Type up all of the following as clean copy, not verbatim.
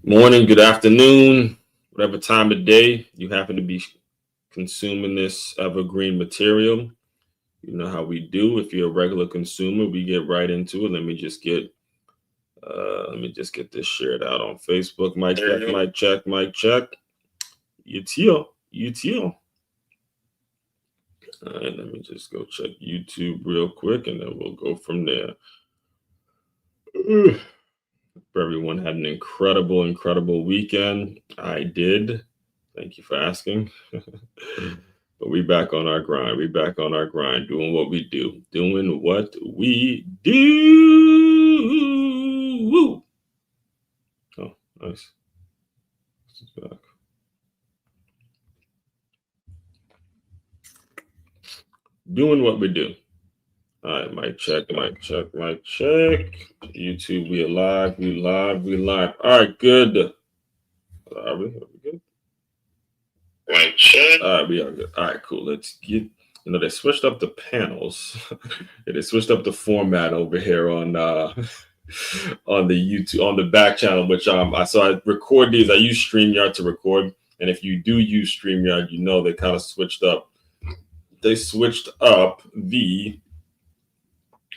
morning, good afternoon, whatever time of day you happen to be consuming this evergreen material. You know how we do. If you're a regular consumer, we get right into it. Let me just get this shared out on Facebook. Mic check, mic check. UTL. All right, let me just go check YouTube real quick, and then we'll go from there. Everyone had an incredible weekend. I did. Thank you for asking. But we back on our grind. Doing what we do. Oh, nice. This is back. Doing what we do. All right, mic check. YouTube, we live. All right, good. Are we good? Mic check. All right, we are good. All right, cool. Let's get. They switched up the panels. They switched up the format over here on the YouTube, on the back channel, which so I record these. I use StreamYard to record, and if you do use StreamYard, they kind of switched up. They switched up the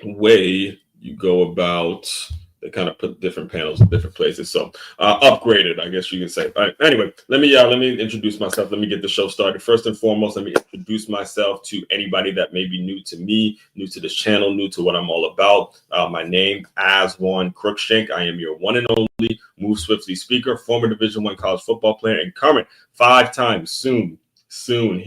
way you go about. They kind of put different panels in different places, so upgraded, I guess you can say. All right, anyway, let me introduce myself. Let me get the show started. First and foremost, let me introduce myself to anybody that may be new to me, new to this channel, new to what I'm all about. My name, Aswand Crookshank. I am your one and only Move Swiftly speaker, former Division I college football player, and current 5-time soon to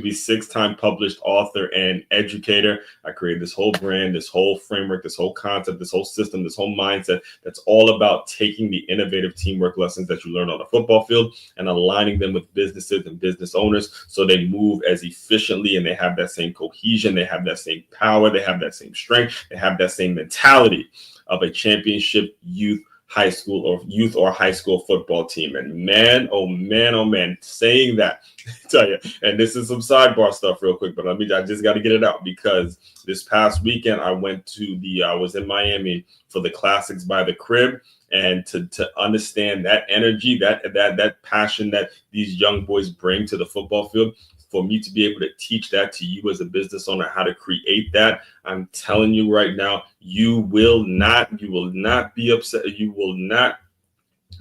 be 6-time published author and educator. I created this whole brand, this whole framework, this whole concept, this whole system, this whole mindset that's all about taking the innovative teamwork lessons that you learn on the football field and aligning them with businesses and business owners so they move as efficiently and they have that same cohesion, they have that same power, they have that same strength, they have that same mentality of a championship youth high school football team. And man, oh man, saying that, I tell you, and this is some sidebar stuff real quick, but I just got to get it out because this past weekend I was in Miami for the Classics by the Crib, and to understand that energy, that passion that these young boys bring to the football field, for me to be able to teach that to you as a business owner, how to create that, I'm telling you right now, you will not be upset. You will not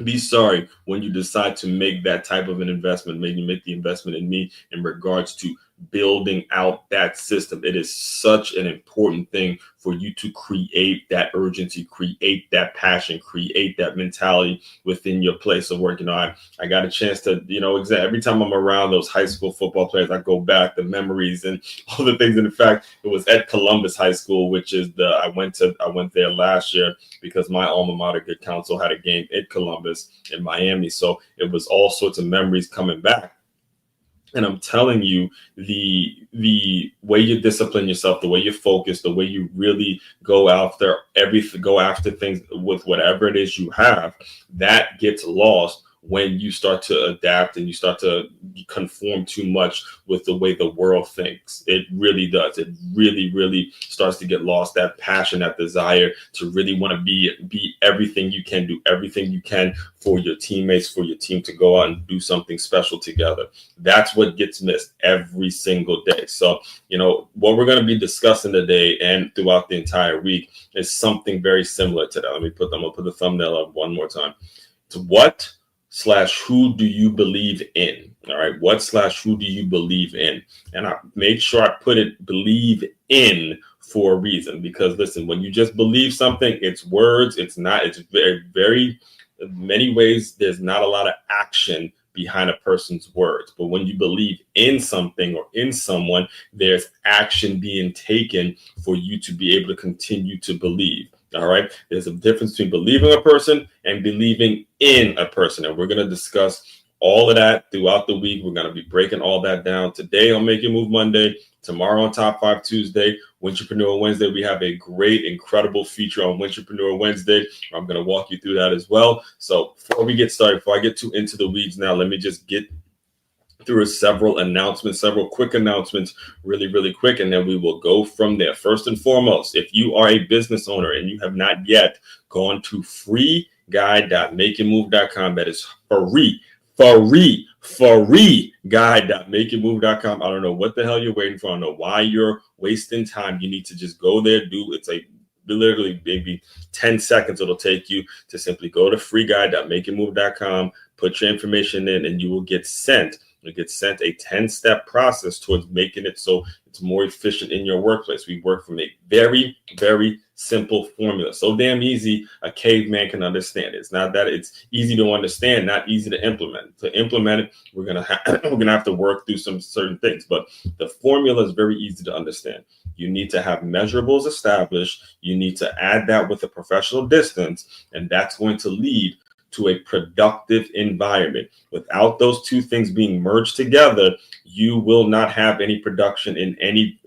be sorry when you decide to make that type of an investment. Maybe make the investment in me in regards to building out that system. It is such an important thing for you to create that urgency, create that passion, create that mentality within your place of work. I got a chance to, every time I'm around those high school football players, I go back, the memories and all the things. And in fact, it was at Columbus High School, which is I went there last year because my alma mater, Good Counsel, had a game at Columbus in Miami. So it was all sorts of memories coming back. And I'm telling you, the way you discipline yourself, the way you focus, the way you really go after things with whatever it is you have, that gets lost when you start to adapt and you start to conform too much with the way the world thinks. It really does. It really starts to get lost. That passion, that desire to really want to be everything you can, do everything you can for your teammates, for your team to go out and do something special together. That's what gets missed every single day. So, what we're going to be discussing today and throughout the entire week is something very similar to that. I'm going to put the thumbnail up one more time. It's what/who do you believe in? All right. What/who do you believe in? And I made sure I put it believe in for a reason, because listen, when you just believe something, it's words. It's very many ways. There's not a lot of action behind a person's words. But when you believe in something or in someone, there's action being taken for you to be able to continue to believe. All right. There's a difference between believing a person and believing in a person. And we're going to discuss all of that throughout the week. We're going to be breaking all that down today on Make Your Move Monday, tomorrow on Top 5 Tuesday, Wintrepreneur Wednesday. We have a great, incredible feature on Wintrepreneur Wednesday. I'm going to walk you through that as well. So before we get started, before I get too into the weeds now, let me just get through several quick announcements, really quick, and then we will go from there. First and foremost, if you are a business owner and you have not yet gone to free guide.makeitmove.com. That is free guide.makeitmove.com. I don't know what the hell you're waiting for. I don't know why you're wasting time. You need to just go there, it's literally maybe 10 seconds it'll take you to simply go to freeguide.makeitmove.com, put your information in, and you will get sent. It gets sent a 10-step process towards making it so it's more efficient in your workplace. We work from a very, very simple formula. So damn easy, a caveman can understand it. It's not that it's easy to understand, not easy to implement. To implement it, we're gonna have to work through some certain things. But the formula is very easy to understand. You need to have measurables established. You need to add that with a professional distance, and that's going to lead to a productive environment. Without those two things being merged together, you will not have any production in any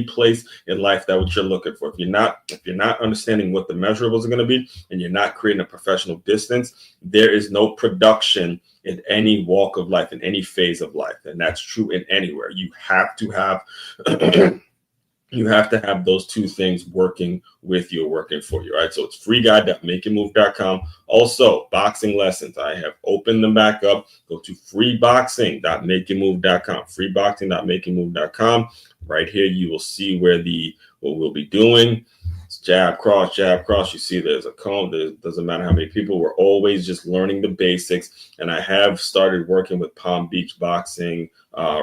place in life that what you're looking for. If you're not understanding what the measurables are going to be, and you're not creating a professional distance, there is no production in any walk of life, in any phase of life. And that's true in anywhere. You have to have those two things working with you, working for you, right? So it's freeguide.makeitmove.com. Also, boxing lessons. I have opened them back up. Go to freeboxing.makeitmove.com. freeboxing.makeitmove.com. Right here, you will see what we'll be doing. It's jab, cross, jab, cross. You see there's a cone. It doesn't matter how many people. We're always just learning the basics. And I have started working with Palm Beach Boxing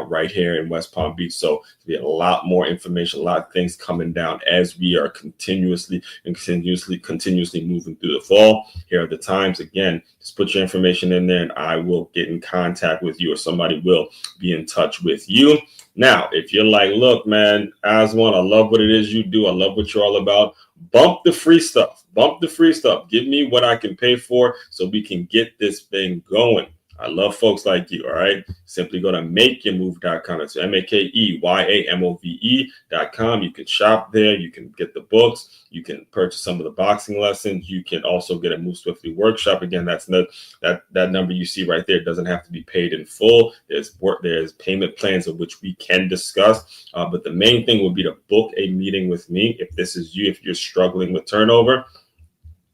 right here in West Palm Beach. So there'll be a lot more information, a lot of things coming down as we are continuously moving through the fall. Here are the times. Again, just put your information in there and I will get in contact with you, or somebody will be in touch with you. Now, if you're like, look, man, Aswand, I love what it is you do. I love what you're all about. Bump the free stuff. Give me what I can pay for so we can get this thing going. I love folks like you, all right? Simply go to makeitmove.com. It's MakeYamove.com. You can shop there. You can get the books. You can purchase some of the boxing lessons. You can also get a Move Swiftly workshop. Again, that's that number you see right there. It doesn't have to be paid in full. There's payment plans of which we can discuss. But the main thing would be to book a meeting with me if this is you, if you're struggling with turnover.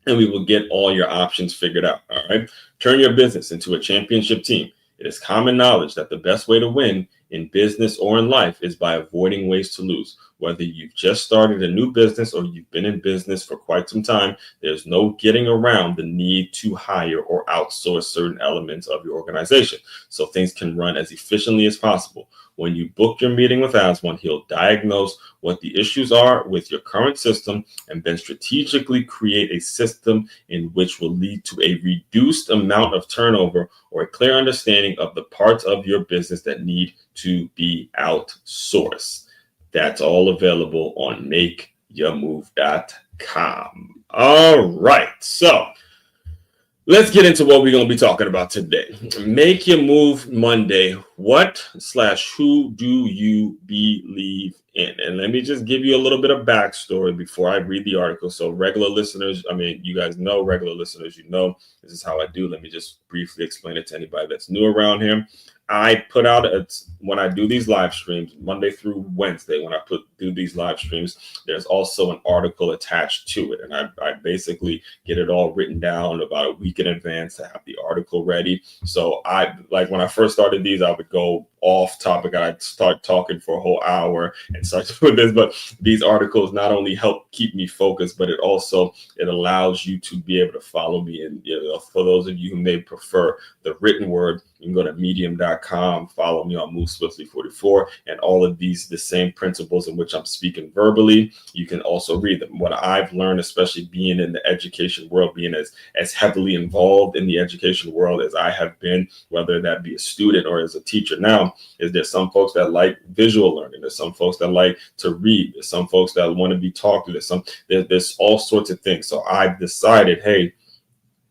And we will get all your options figured out. All right. Turn your business into a championship team. It is common knowledge that the best way to win in business or in life is by avoiding ways to lose. Whether you've just started a new business or you've been in business for quite some time, there's no getting around the need to hire or outsource certain elements of your organization so things can run as efficiently as possible. When you book your meeting with Aswand, he'll diagnose what the issues are with your current system and then strategically create a system in which will lead to a reduced amount of turnover or a clear understanding of the parts of your business that need to be outsourced. That's all available on makeyourmove.com. All right. So let's get into what we're going to be talking about today. Make Your Move Monday. What/who do you believe in? And let me just give you a little bit of backstory before I read the article. So regular listeners, you guys know, regular listeners, this is how I do. Let me just briefly explain it to anybody that's new around here. I put out when I do these live streams, Monday through Wednesday, when I do these live streams, there's also an article attached to it. And I basically get it all written down about a week in advance to have the article ready. So when I first started these, I would go off topic. I'd start talking for a whole hour and start doing this. But these articles not only help keep me focused, but it allows you to be able to follow me. And for those of you who may prefer the written word, you can go to medium.com, follow me on Move Swiftly 44, and all of the same principles in which I'm speaking verbally, you can also read them. What I've learned, especially being in the education world, being as heavily involved in the education world as I have been, whether that be a student or as a teacher now, is there's some folks that like visual learning. There's some folks that like to read. There's some folks that want to be talked to. There's all sorts of things. So I've decided, hey,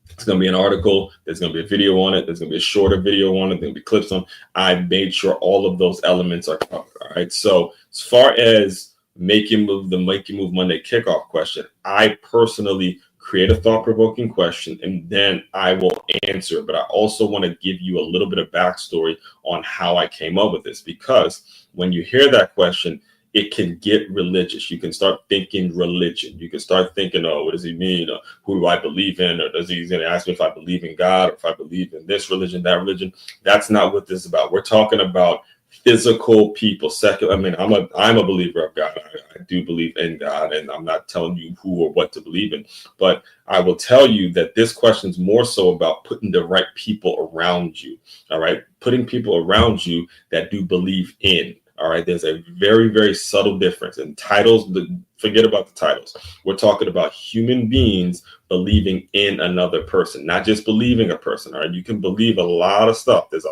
it's going to be an article. There's going to be a video on it. There's going to be a shorter video on it. There's going to be clips on it. I've made sure all of those elements are covered. All right. So as far as the Make Your Move Monday kickoff question, I personally create a thought-provoking question and then I will answer. But I also want to give you a little bit of backstory on how I came up with this, because when you hear that question, it can get religious. You can start thinking religion. You can start thinking, oh, what does he mean? Who do I believe in? Or does he's going to ask me if I believe in God or if I believe in this religion, that religion? That's not what this is about. We're talking about physical people, secular. I mean, I'm a believer of God. I do believe in God, and I'm not telling you who or what to believe in, but I will tell you that this question is more so about putting the right people around you. All right, putting people around you that do believe in. All right, there's a very, very subtle difference. And titles, forget about the titles. We're talking about human beings believing in another person, not just believing a person. All right, you can believe a lot of stuff. There's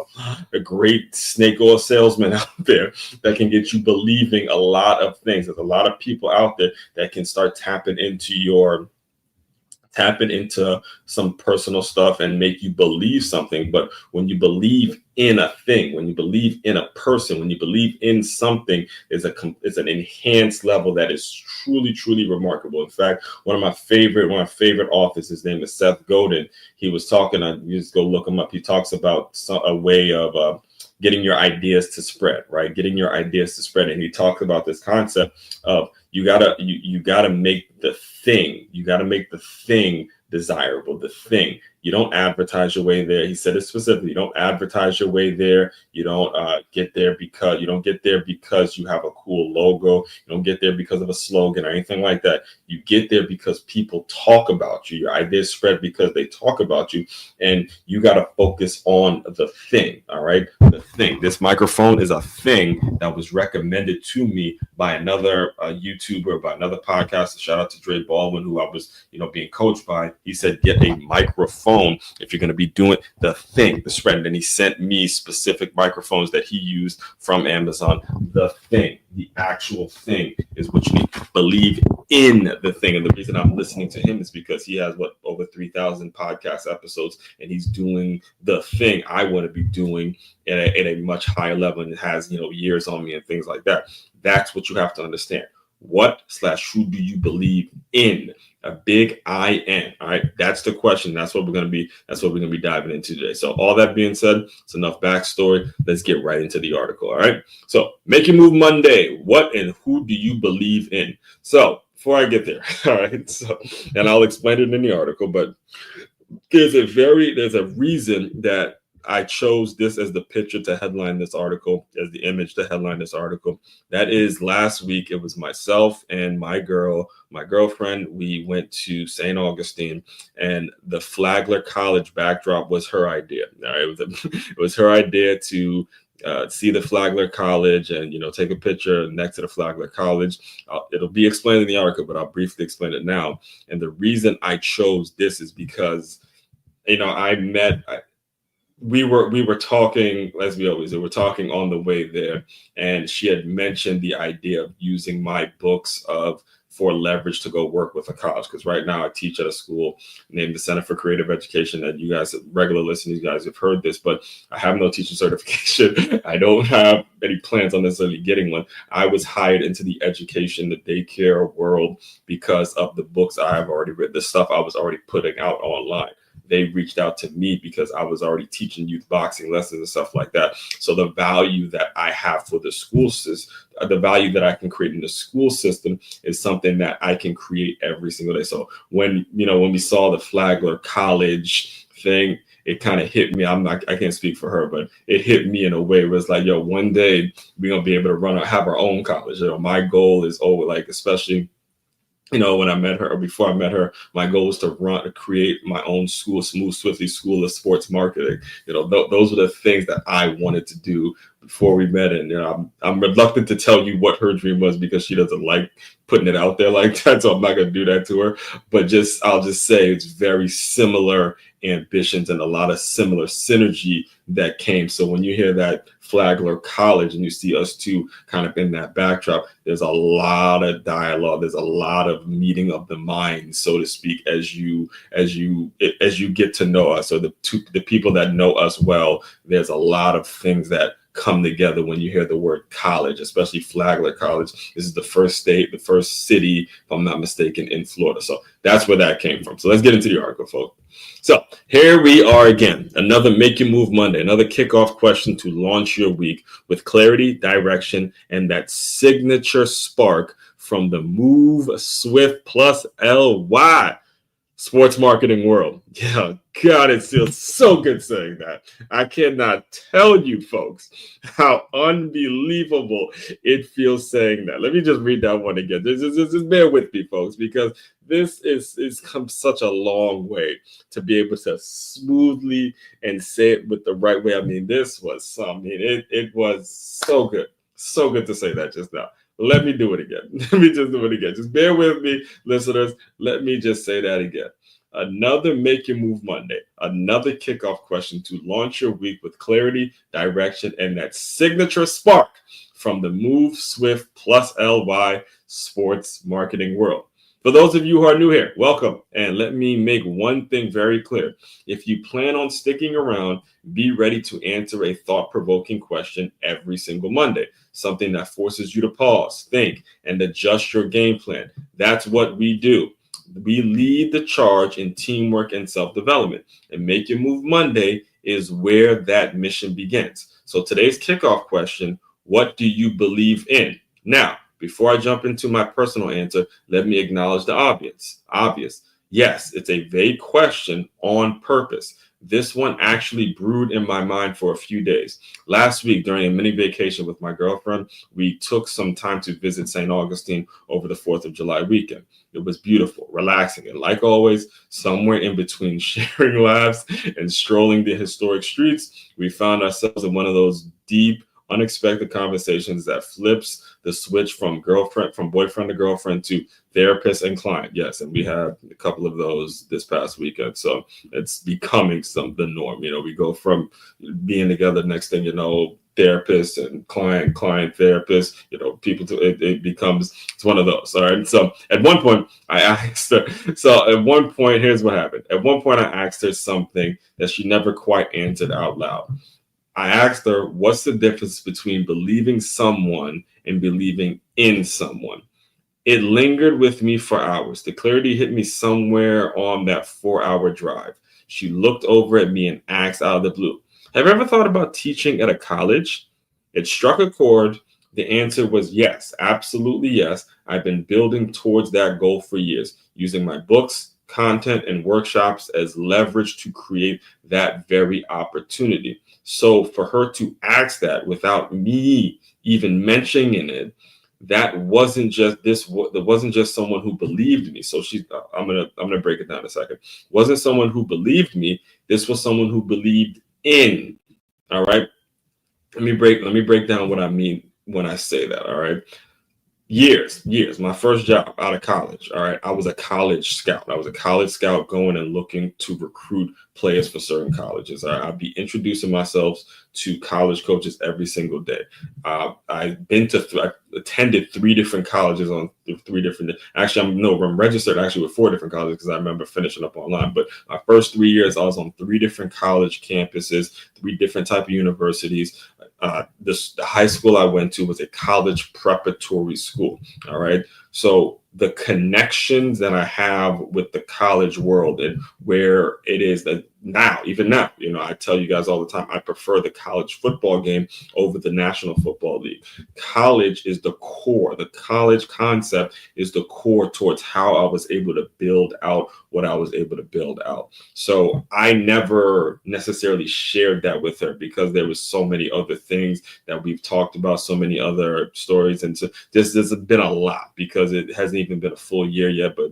a great snake oil salesman out there that can get you believing a lot of things. There's a lot of people out there that can start tapping into some personal stuff and make you believe something. But when you believe in a thing, when you believe in a person, when you believe in something, it's an enhanced level that is truly, truly remarkable. In fact, one of my favorite authors, his name is Seth Godin. He was talking, you just go look him up. He talks about a way of getting your ideas to spread, right? Getting your ideas to spread. And he talks about this concept of you gotta make the thing desirable, the thing. You don't advertise your way there. He said it specifically. You don't advertise your way there. You don't get there because you have a cool logo. You don't get there because of a slogan or anything like that. You get there because people talk about you. Your ideas spread because they talk about you, and you got to focus on the thing. All right, the thing. This microphone is a thing that was recommended to me by another YouTuber, by another podcaster. Shout out to Dre Baldwin, who I was, being coached by. He said, get a microphone if you're going to be doing the thing, the spread. And he sent me specific microphones that he used from Amazon. The thing, the actual thing is what you need. Believe in the thing. And the reason I'm listening to him is because he has over 3,000 podcast episodes, and he's doing the thing I want to be doing at a much higher level, and it has, years on me and things like that. That's what you have to understand. What/who do you believe in? A big I-N. All right. That's the question. That's what we're going to be diving into today. So all that being said, it's enough backstory. Let's get right into the article. All right. So Make Your Move Monday. What and who do you believe in? So before I get there, all right. So, and I'll explain it in the article, but there's a reason that I chose this as the picture to headline this article, as the image to headline this article. That is, last week, it was myself and my girlfriend. We went to St. Augustine, and the Flagler College backdrop was her idea. It was her idea to see the Flagler College and, take a picture next to the Flagler College. It'll be explained in the article, but I'll briefly explain it now. And the reason I chose this is because, we were talking, as we always do, we're talking on the way there, and she had mentioned the idea of using my books for leverage to go work with a college. Because right now I teach at a school named the Center for Creative Education, that you guys, regular listeners, you guys have heard this, but I have no teaching certification. I don't have any plans on necessarily getting one. I was hired into the education, the daycare world because of the books I have already written, the stuff I was already putting out online. They reached out to me because I was already teaching youth boxing lessons and stuff like that. So the value that I have for the school system, the value that I can create in the school system is something that I can create every single day. So when we saw the Flagler College thing, it kind of hit me. I can't speak for her, but it hit me in a way where it's like, one day we're going to be able to have our own college. My goal is especially when I met her, or before I met her, my goal was to create my own school, Smooth Swiftly School of Sports Marketing. Those are the things that I wanted to do before we met. And I'm reluctant to tell you what her dream was because she doesn't like putting it out there like that. So I'm not going to do that to her. But I'll just say it's very similar ambitions and a lot of similar synergy that came. So when you hear that Flagler College and you see us two kind of in that backdrop, there's a lot of dialogue. There's a lot of meeting of the mind, so to speak, as you get to know us. So the people that know us well, there's a lot of things that come together when you hear the word college, especially Flagler College. This is the first state, the first city, if I'm not mistaken, in Florida. So that's where that came from. So let's get into the article, folks. So here we are again, another Make You Move Monday, another kickoff question to launch your week with clarity, direction, and that signature spark from the Move Swift plus LY sports marketing world. Yeah, God, it feels so good saying that. I cannot tell you, folks, how unbelievable it feels saying that. Let me just read that one again. Just bear with me, folks, because this is come such a long way to be able to smoothly and say it with the right way. I mean, this was it was so good to say that just now. Let me do it again. Let me just do it again. Just bear with me, listeners. Let me just say that again. Another Make Your Move Monday, another kickoff question to launch your week with clarity, direction, and that signature spark from the Move Swift plus LY sports marketing world. For those of you who are new here, welcome. And let me make one thing very clear. If you plan on sticking around, be ready to answer a thought-provoking question every single Monday. Something that forces you to pause, think, and adjust your game plan. That's what we do. We lead the charge in teamwork and self-development. And Make Your Move Monday is where that mission begins. So today's kickoff question, what do you believe in? Now, before I jump into my personal answer, let me acknowledge the obvious. Yes, it's a vague question on purpose. This one actually brewed in my mind for a few days. Last week, during a mini vacation with my girlfriend, we took some time to visit St. Augustine over the 4th of July weekend. It was beautiful, relaxing, and like always, somewhere in between sharing laughs and strolling the historic streets, we found ourselves in one of those deep, unexpected conversations that flips the switch from boyfriend to girlfriend to therapist and client. Yes, and we had a couple of those this past weekend. So it's becoming the norm. We go from being together, next thing you know, therapist and client therapist, people to it's one of those. All right. So at one point I asked her, here's what happened. At one point I asked her something that she never quite answered out loud. I asked her, what's the difference between believing someone and believing in someone? It lingered with me for hours. The clarity hit me somewhere on that 4-hour drive. She looked over at me and asked out of the blue, have you ever thought about teaching at a college? It struck a chord. The answer was yes, absolutely yes. I've been building towards that goal for years, using my books, content, and workshops as leverage to create that very opportunity. So for her to ask that without me even mentioning it, that wasn't just someone who believed me. So I'm gonna break it down a second. Wasn't someone who believed me. This was someone who believed in. All right. Let me break down what I mean when I say that. All right. Years, my first job out of college. All right. I was a college scout. I was a college scout going and looking to recruit players for certain colleges. I'd be introducing myself to college coaches every single day. I attended 3 different colleges on 3 different. I'm registered actually with 4 different colleges because I remember finishing up online. But my first 3 years, I was on 3 different college campuses, 3 different type of universities. The high school I went to was a college preparatory school. All right. So the connections that I have with the college world and where it is that even now, I tell you guys all the time, I prefer the college football game over the National Football League. College is the core. The college concept is the core towards how I was able to build out what I was able to build out. So I never necessarily shared that with her because there was so many other things that we've talked about, so many other stories. And so there's been a lot because it hasn't even been a full year yet. But,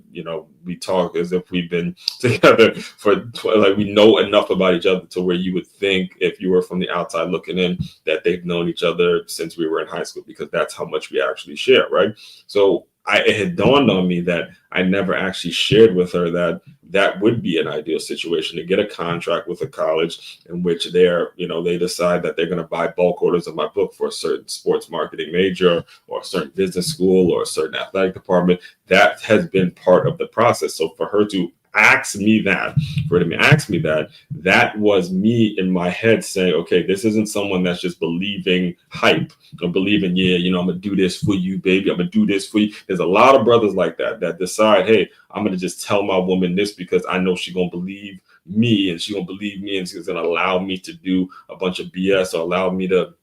we talk as if we've been together for we know enough about each other to where you would think if you were from the outside looking in that they've known each other since we were in high school, because that's how much we actually share. Right. So it had dawned on me that I never actually shared with her that would be an ideal situation to get a contract with a college in which they decide that they're going to buy bulk orders of my book for a certain sports marketing major or a certain business school or a certain athletic department. That has been part of the process. So for her to asked me that, that was me in my head saying, okay, this isn't someone that's just believing hype or believing, yeah, you know, I'm gonna do this for you, baby. I'm gonna do this for you. There's a lot of brothers like that decide, hey, I'm gonna just tell my woman this because I know she's gonna believe me and she's gonna believe me and she's gonna allow me to do a bunch of BS or allow me to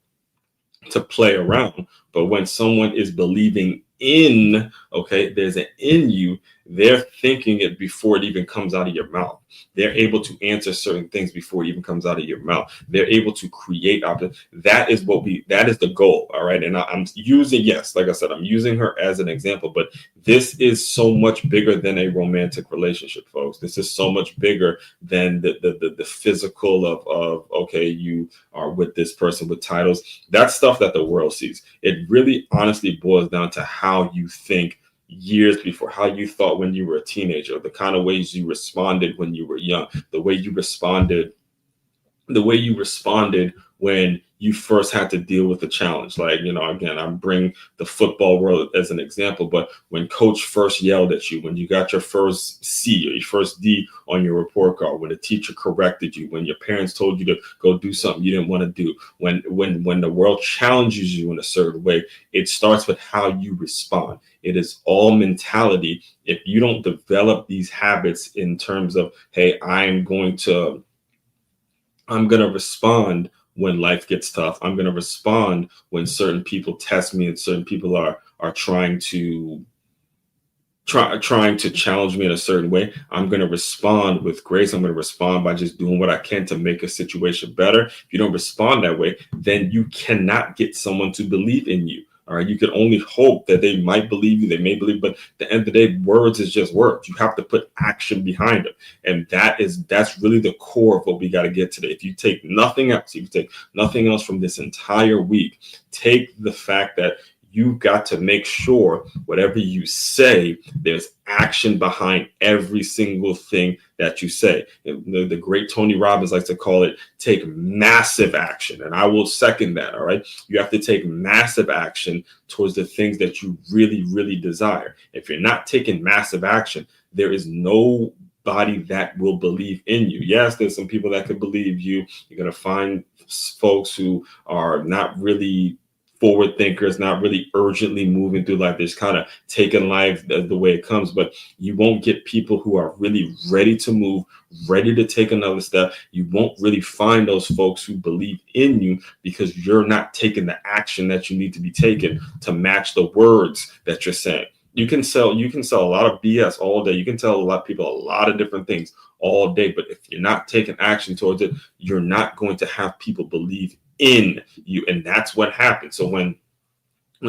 play around. But when someone is believing in, okay, there's an in you, they're thinking it before it even comes out of your mouth. They're able to answer certain things before it even comes out of your mouth. They're able to create options. That is the goal. All right. And I'm using, yes, like I said, I'm using her as an example, but this is so much bigger than a romantic relationship, folks. This is so much bigger than the physical of okay, you are with this person with titles. That's stuff that the world sees. It really honestly boils down to how you think years before, how you thought when you were a teenager, the kind of ways you responded when you were young, the way you responded when you first had to deal with the challenge. Like, you know, again, I bring the football world as an example, but when coach first yelled at you, when you got your first C or your first D on your report card, when the teacher corrected you, when your parents told you to go do something you didn't want to do, when the world challenges you in a certain way, it starts with how you respond. It is all mentality. If you don't develop these habits in terms of, hey, I'm going to respond when life gets tough. I'm going to respond when certain people test me and certain people are trying to challenge me in a certain way. I'm going to respond with grace. I'm going to respond by just doing what I can to make a situation better. If you don't respond that way, then you cannot get someone to believe in you. All right. You can only hope that they might believe you. They may believe, but at the end of the day, words is just words. You have to put action behind them. And that's really the core of what we got to get today. If you take nothing else, from this entire week, take the fact that you've got to make sure whatever you say, there's action behind every single thing that you say. The great Tony Robbins likes to call it take massive action. And I will second that. All right. You have to take massive action towards the things that you really, really desire. If you're not taking massive action, there is nobody that will believe in you. Yes, there's some people that could believe you. You're going to find folks who are not really forward thinkers, not really urgently moving through life. They're just kind of taking life the way it comes. But you won't get people who are really ready to move, ready to take another step. You won't really find those folks who believe in you because you're not taking the action that you need to be taken to match the words that you're saying. You can sell a lot of BS all day. You can tell a lot of people a lot of different things all day. But if you're not taking action towards it, you're not going to have people believe in you. And that's what happened. So when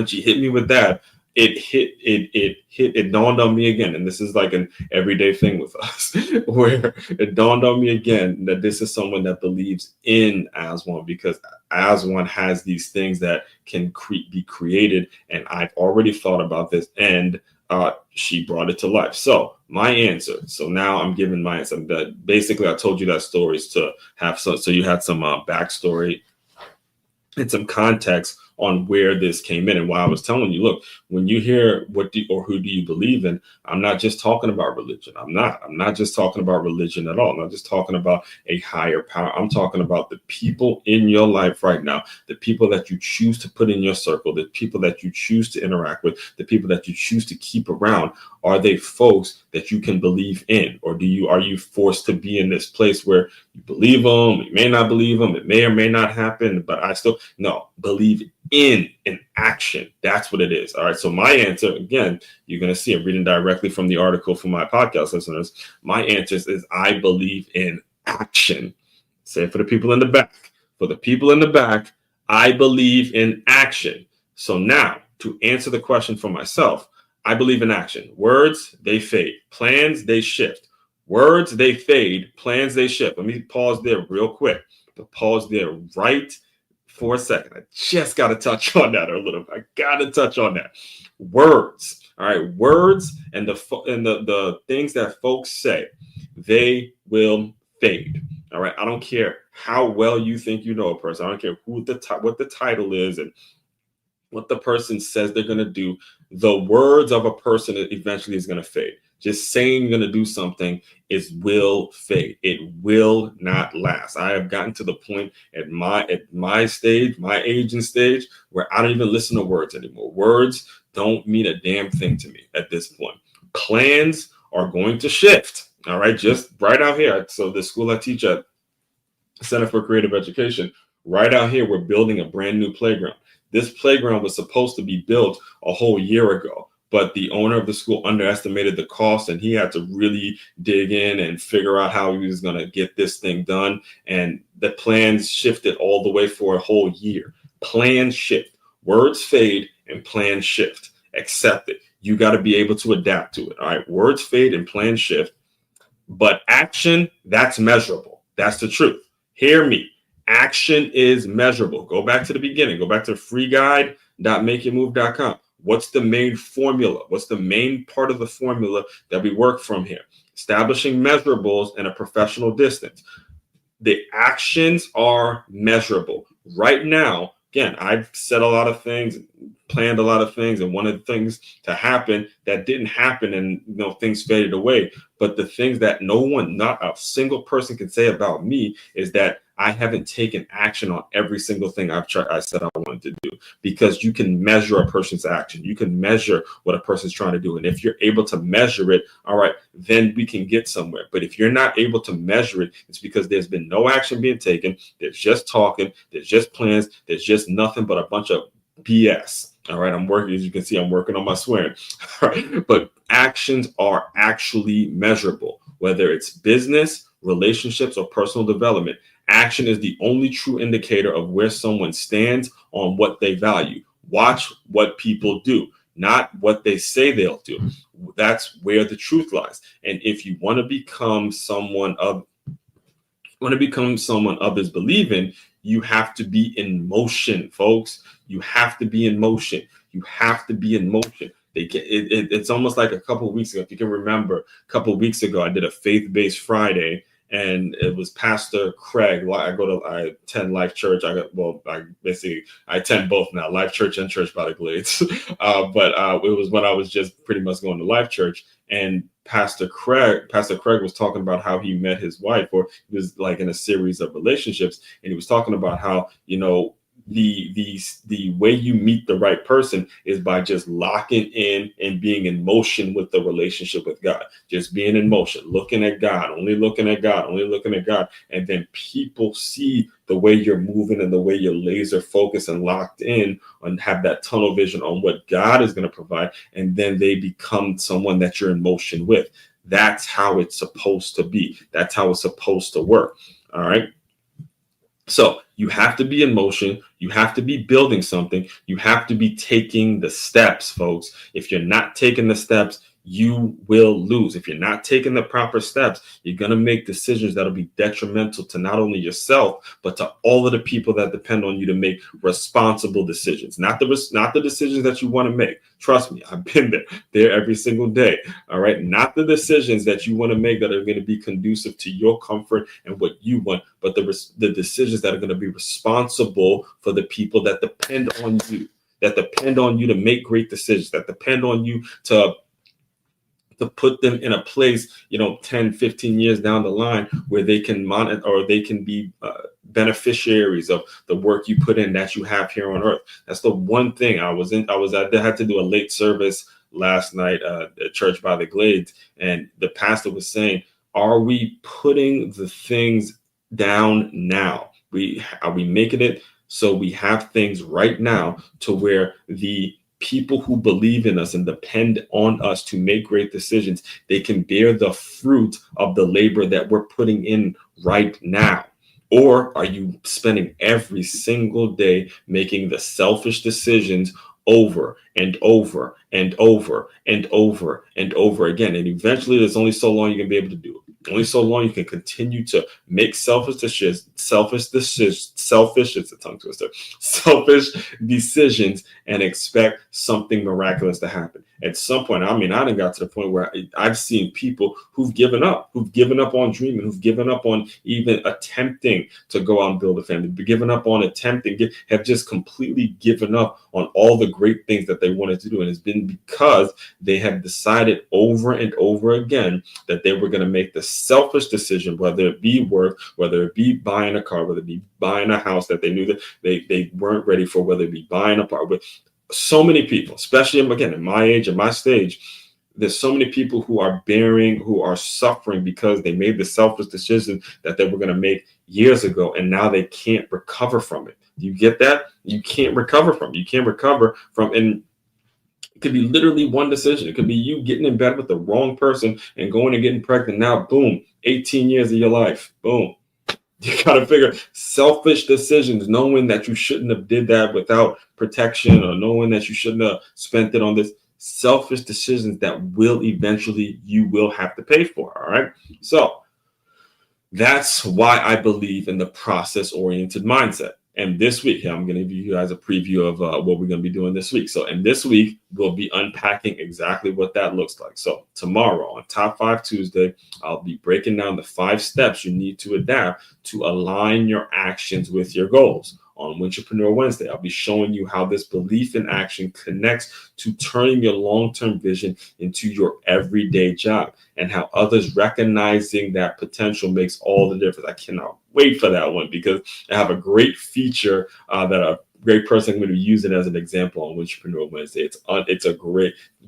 she hit me with that, it dawned on me again. And this is like an everyday thing with us, where it dawned on me again that this is someone that believes in Aswand, because Aswand has these things that can be created. And I've already thought about this, and she brought it to life. So my answer. So now I'm giving my answer. Basically, I told you that stories to have so you had some backstory and some context on where this came in and why I was telling you, look, when you hear who do you believe in, I'm not just talking about religion. I'm not just talking about religion at all. I'm not just talking about a higher power. I'm talking about the people in your life right now, the people that you choose to put in your circle, the people that you choose to interact with, the people that you choose to keep around. Are they folks that you can believe in? Or are you forced to be in this place where you believe them, you may not believe them, it may or may not happen, but I still believe in action. That's what it is. All right. So my answer, again, you're going to see I'm reading directly from the article for my podcast listeners. My answer is I believe in action. Say it for the people in the back. For the people in the back, I believe in action. So now to answer the question for myself, I believe in action. Words, they fade. Plans, they shift. Words, they fade. Plans, they shift. Let me pause there real quick. Pause there right for a second. I just got to touch on that a little bit. I got to touch on that. Words. All right. Words and the things that folks say, they will fade. All right. I don't care how well you think you know a person. I don't care what the title is and what the person says they're going to do. The words of a person eventually is going to fade. Just saying you're going to do something will fade. It will not last. I have gotten to the point at my stage, my age and stage, where I don't even listen to words anymore. Words don't mean a damn thing to me at this point. Plans are going to shift. All right, just right out here. So the school I teach at, Center for Creative Education, right out here, we're building a brand new playground. This playground was supposed to be built a whole year ago, but the owner of the school underestimated the cost, and he had to really dig in and figure out how he was going to get this thing done. And the plans shifted all the way for a whole year. Plans shift. Words fade and plans shift. Accept it. You got to be able to adapt to it. All right. Words fade and plans shift. But action, that's measurable. That's the truth. Hear me. Action is measurable. Go back to the beginning. Go back to freeguide.makeitmove.com. What's the main formula? What's the main part of the formula that we work from here? Establishing measurables in a professional distance. The actions are measurable. Right now, again, I've said a lot of things, planned a lot of things, and one of the things to happen that didn't happen, and things faded away. But the things that not a single person can say about me is that I haven't taken action on every single thing I said I wanted to do, because you can measure a person's action. You can measure what a person's trying to do. And if you're able to measure it, all right, then we can get somewhere. But if you're not able to measure it, it's because there's been no action being taken. There's just talking. There's just plans. There's just nothing but a bunch of BS. All right, I'm working, as you can see, I'm working on my swearing. All right, but actions are actually measurable, whether it's business, relationships, or personal development. Action is the only true indicator of where someone stands on what they value. Watch what people do, not what they say they'll do. That's where the truth lies. And if you want to become someone others believe in, you have to be in motion, folks. You have to be in motion. You have to be in motion. It's almost like a couple of weeks ago. If you can remember, a couple of weeks ago, I did a faith-based Friday, and it was Pastor Craig. I attend Life Church. I attend both now, Life Church and Church by the Glades. But it was when I was just pretty much going to Life Church, and Pastor Craig was talking about how he met his wife, or he was like in a series of relationships, and he was talking about how, the way you meet the right person is by just locking in and being in motion with the relationship with God. Just being in motion, looking at God, only looking at God, and then people see the way you're moving and the way you're laser focused and locked in and have that tunnel vision on what God is going to provide, and then they become someone that you're in motion with. That's how it's supposed to be. That's how it's supposed to work. All right. So you have to be in motion. You have to be building something. You have to be taking the steps, folks. If you're not taking the steps, you will lose. If you're not taking the proper steps, you're going to make decisions that'll be detrimental to not only yourself, but to all of the people that depend on you to make responsible decisions. Not the decisions that you want to make. Trust me, I've been there every single day. All right. Not the decisions that you want to make that are going to be conducive to your comfort and what you want, but the decisions that are going to be responsible for the people that depend on you, to make great decisions, that depend on you to put them in a place, 10, 15 years down the line where they can monitor, or they can be beneficiaries of the work you put in that you have here on earth. That's the one thing I had to do a late service last night at Church by the Glades. And the pastor was saying, are we putting the things down now? Are we making it so we have things right now to where the people who believe in us and depend on us to make great decisions, they can bear the fruit of the labor that we're putting in right now? Or are you spending every single day making the selfish decisions over and over and over and over and over again? And eventually there's only so long you can be able to do it. Only so long you can continue to make selfish decisions and expect something miraculous to happen. At some point, I done got to the point where I've seen people who've given up on dreaming, who've given up on even attempting to go out and build a family, given up on have just completely given up on all the great things that they wanted to do. And it's been because they have decided over and over again that they were going to make the selfish decision, whether it be work, whether it be buying a car, whether it be buying a house that they knew that they weren't ready for, whether it be buying a part. With so many people, especially again, in my age and my stage, there's so many people who are suffering because they made the selfish decision that they were going to make years ago, and now they can't recover from it. You get that? You can't recover from. And it could be literally one decision. It could be you getting in bed with the wrong person and going and getting pregnant. Now, boom, 18 years of your life. Boom. You got to figure selfish decisions, knowing that you shouldn't have did that without protection, or knowing that you shouldn't have spent it on this. Selfish decisions that you will have to pay for. All right. So that's why I believe in the process-oriented mindset. And this week, I'm going to give you guys a preview of what we're going to be doing this week. So, and this week, we'll be unpacking exactly what that looks like. So tomorrow on Top 5 Tuesday, I'll be breaking down the 5 steps you need to adapt to align your actions with your goals. On Wintrepreneur Wednesday, I'll be showing you how this belief in action connects to turning your long-term vision into your everyday job, and how others recognizing that potential makes all the difference. I cannot wait for that one, because I have a great feature that a great person I'm going to be using as an example on Wintrepreneur Wednesday. It's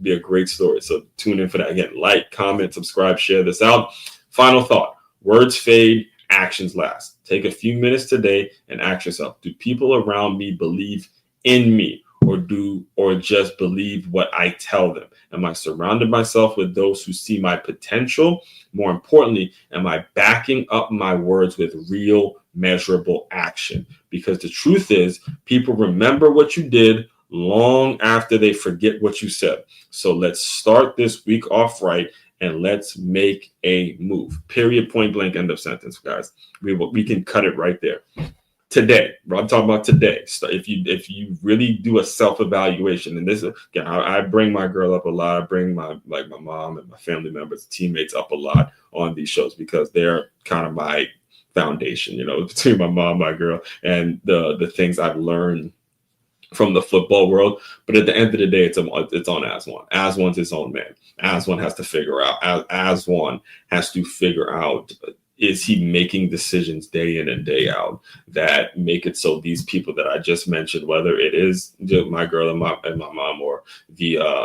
be a great story. So tune in for that. Again, like, comment, subscribe, share this out. Final thought: words fade, actions last. Take a few minutes today and ask yourself, do people around me believe in me, or just believe what I tell them? Am I surrounded myself with those who see my potential? More importantly, am I backing up my words with real, measurable action? Because the truth is, people remember what you did long after they forget what you said. So let's start this week off right, and let's make a move. Period, point blank, end of sentence, guys. We can cut it right there. Today, I'm talking about today. So if you really do a self-evaluation, and this again, I bring my girl up a lot. I bring my mom and my family members, teammates up a lot on these shows, because they're kind of my foundation, between my mom, my girl, and the things I've learned from the football world. But at the end of the day, it's on Aswand. Aswand's his own man. Aswand has to figure out. Aswand has to figure out, is he making decisions day in and day out that make it so these people that I just mentioned, whether it is my girl and my mom, or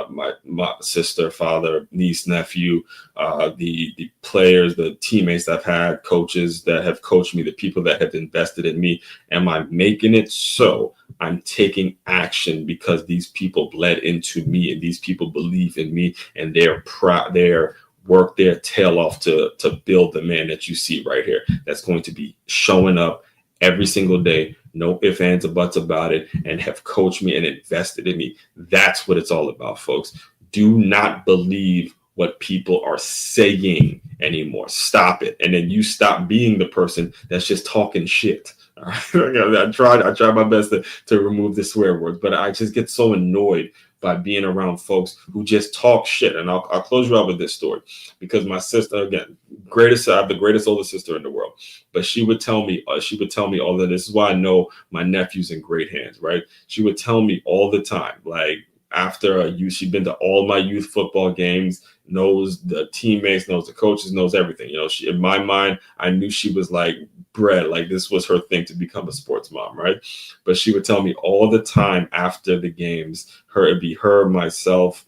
my sister, father, niece, nephew, the players, the teammates I've had, coaches that have coached me, the people that have invested in me, am I making it so I'm taking action because these people bled into me, and these people believe in me, and they're proud, they're work their tail off to build the man that you see right here, that's going to be showing up every single day, no ifs, ands, or buts about it, and have coached me and invested in me. That's what it's all about, folks. Do not believe what people are saying anymore. Stop it. And then you stop being the person that's just talking shit. All right? I tried my best to remove the swear words, but I just get so annoyed by being around folks who just talk shit. And I'll close you out with this story, because my sister, again, I have the greatest older sister in the world, but she would tell me all that. This is why I know my nephew's in great hands, right? She would tell me all the time, like, after she'd been to all my youth football games, knows the teammates, knows the coaches, knows everything. She, in my mind, I knew she was like bred, like this was her thing to become a sports mom, right? But she would tell me all the time after the games, it'd be her, myself,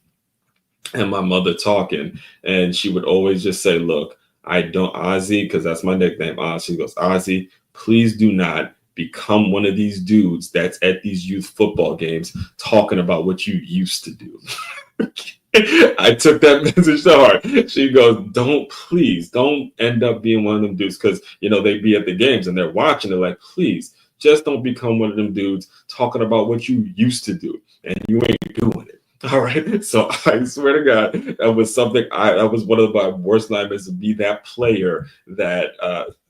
and my mother talking, and she would always just say, look, Ozzy, because that's my nickname, Oz. She goes, Ozzy, please do not become one of these dudes that's at these youth football games talking about what you used to do. I took that message to heart. She goes, don't end up being one of them dudes, because they be at the games and they're watching. They're like, please, just don't become one of them dudes talking about what you used to do and you ain't doing it. All right. So I swear to God, that was something that was one of my worst nightmares, to be that player that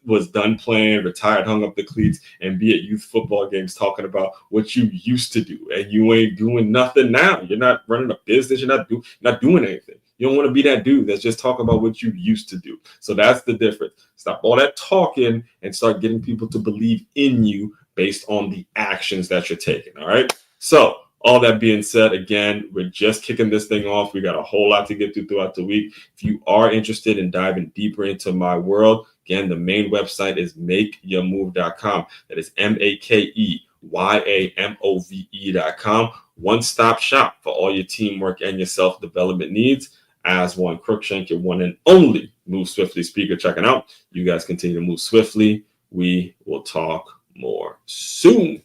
was done playing, retired, hung up the cleats, and be at youth football games talking about what you used to do, and you ain't doing nothing now. You're not running a business. You're not doing anything. You don't want to be that dude that's just talking about what you used to do. So that's the difference. Stop all that talking and start getting people to believe in you based on the actions that you're taking. All right. So all that being said, again, we're just kicking this thing off. We got a whole lot to get through throughout the week. If you are interested in diving deeper into my world, again, the main website is makeyourmove.com. That is MakeYaMove.com. One-stop shop for all your teamwork and your self-development needs. Aswand Crookshank, your one and only Move Swiftly speaker, checking out. You guys continue to move swiftly. We will talk more soon.